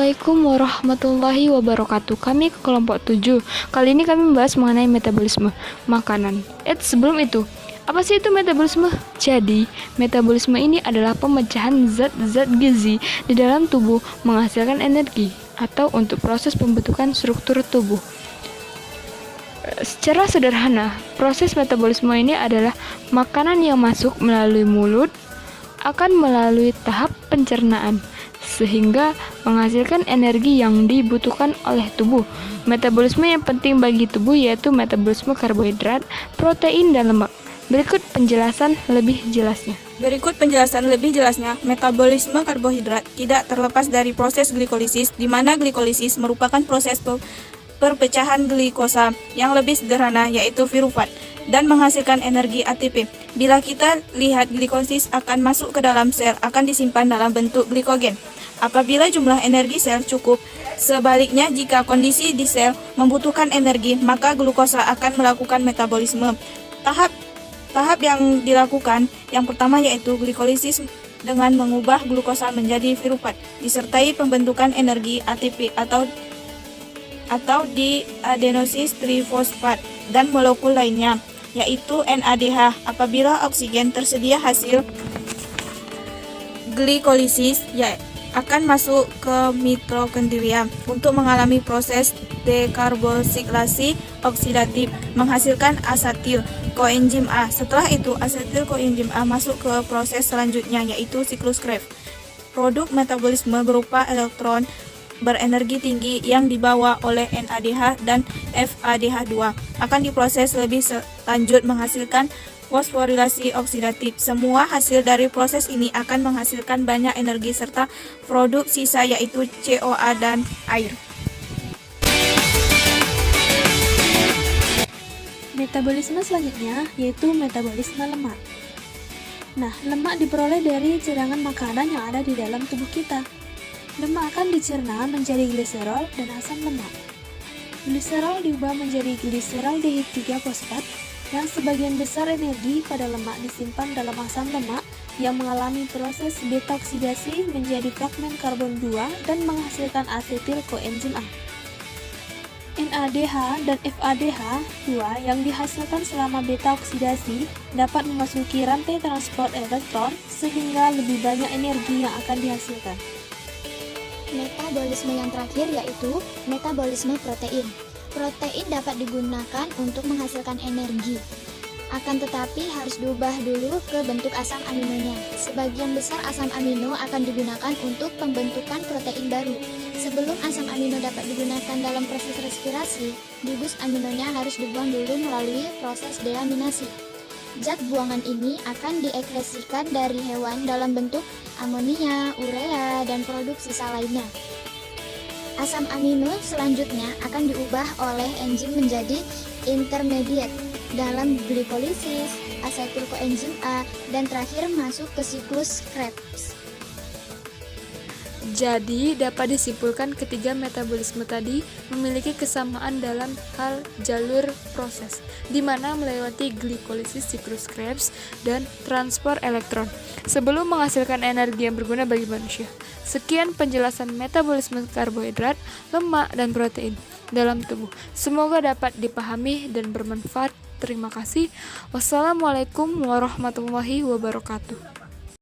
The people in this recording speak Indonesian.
Assalamualaikum warahmatullahi wabarakatuh. Kami ke kelompok 7. Kali ini kami membahas mengenai metabolisme makanan. Sebelum itu, apa sih itu metabolisme? Jadi, metabolisme ini adalah pemecahan zat-zat gizi di dalam tubuh menghasilkan energi atau untuk proses pembentukan struktur tubuh. Secara sederhana, proses metabolisme ini adalah makanan yang masuk melalui mulut akan melalui tahap pencernaan sehingga menghasilkan energi yang dibutuhkan oleh tubuh. Metabolisme yang penting bagi tubuh yaitu metabolisme karbohidrat, protein, dan lemak. Berikut penjelasan lebih jelasnya. Metabolisme karbohidrat tidak terlepas dari proses glikolisis, di mana glikolisis merupakan proses perpecahan glikosa yang lebih sederhana yaitu pirufat dan menghasilkan energi ATP. Bila kita lihat glikolisis akan masuk ke dalam sel akan disimpan dalam bentuk glikogen. Apabila jumlah energi sel cukup, sebaliknya jika kondisi di sel membutuhkan energi, maka glukosa akan melakukan metabolisme. Tahap yang dilakukan yang pertama yaitu glikolisis dengan mengubah glukosa menjadi pirufat, disertai pembentukan energi ATP atau di adenosis trifosfat dan molekul lainnya yaitu NADH. Apabila oksigen tersedia hasil glikolisis akan masuk ke mitokondria untuk mengalami proses dekarboksilasi oksidatif menghasilkan asetil koenzim A. Setelah itu asetil koenzim A masuk ke proses selanjutnya yaitu siklus Krebs. Produk metabolisme berupa elektron berenergi tinggi yang dibawa oleh NADH dan FADH2 akan diproses lebih lanjut menghasilkan fosforilasi oksidatif. Semua hasil dari proses ini akan menghasilkan banyak energi serta produk sisa yaitu COA dan air. Metabolisme selanjutnya yaitu metabolisme lemak. Nah, lemak diperoleh dari cadangan makanan yang ada di dalam tubuh kita. Lemak akan dicerna menjadi gliserol dan asam lemak. Gliserol diubah menjadi gliseraldehyde 3 fosfat yang sebagian besar energi pada lemak disimpan dalam asam lemak yang mengalami proses beta oksidasi menjadi fragmen karbon 2 dan menghasilkan asetil koenzim A. NADH dan FADH2 yang dihasilkan selama beta oksidasi dapat memasuki rantai transport elektron sehingga lebih banyak energi yang akan dihasilkan. Metabolisme yang terakhir yaitu metabolisme protein. Protein dapat digunakan untuk menghasilkan energi. Akan tetapi harus diubah dulu ke bentuk asam aminonya. Sebagian besar asam amino akan digunakan untuk pembentukan protein baru. Sebelum asam amino dapat digunakan dalam proses respirasi, gugus aminonya harus dibuang dulu melalui proses deaminasi. Zat buangan ini akan diekskresikan dari hewan dalam bentuk amonia, urea, dan produk sisa lainnya. Asam amino selanjutnya akan diubah oleh enzim menjadi intermediate dalam glikolisis, asetil koenzim A, dan terakhir masuk ke siklus Krebs. Jadi, dapat disimpulkan ketiga metabolisme tadi memiliki kesamaan dalam hal jalur proses, di mana melewati glikolisis, siklus Krebs, dan transport elektron, sebelum menghasilkan energi yang berguna bagi manusia. Sekian penjelasan metabolisme karbohidrat, lemak, dan protein dalam tubuh. Semoga dapat dipahami dan bermanfaat. Terima kasih. Wassalamualaikum warahmatullahi wabarakatuh.